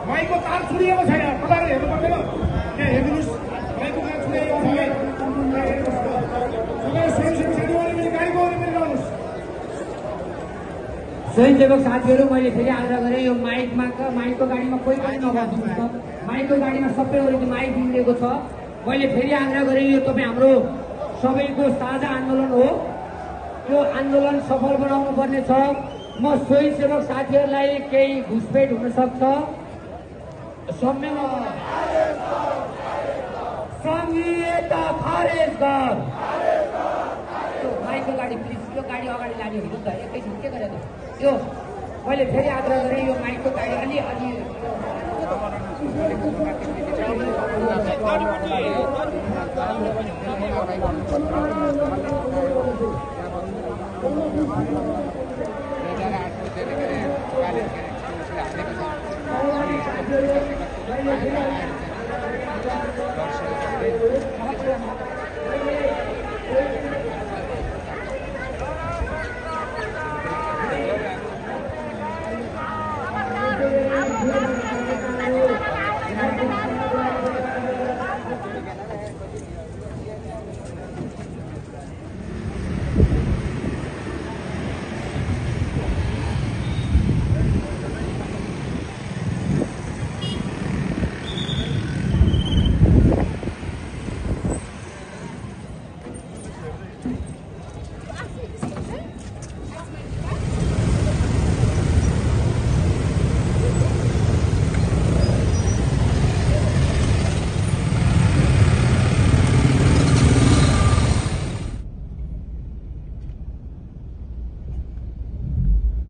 माइकको तार छुडिएको छैन तपाईँले हेर्नु पर्दैन के हेर्नुस् माइकको तार छुडिएको छ है स्वयंसेवक साथीहरू मैले फेरि आग्रह गरेँ यो माइकको गाडीमा कोही पनि नभइदिनुहोस् न माइकको गाडीमा सबै वरिपरि माइक दिइएको छ मैले फेरि आग्रह गरेँ यो तपाईँ हाम्रो सबैको साझा आन्दोलन हो त्यो आन्दोलन सफल बनाउनु पर्ने छ म स्वयंसेवक साथीहरूलाई केही घुसपेट हुन सक्छ संघीयता खारेज गर माइकको गाडी प्लिज यो गाडी अगाडि लाने हो त एकैछिन के गरेको यो मैले फेरि आग्रह गरेँ यो माइकको गाडी अलि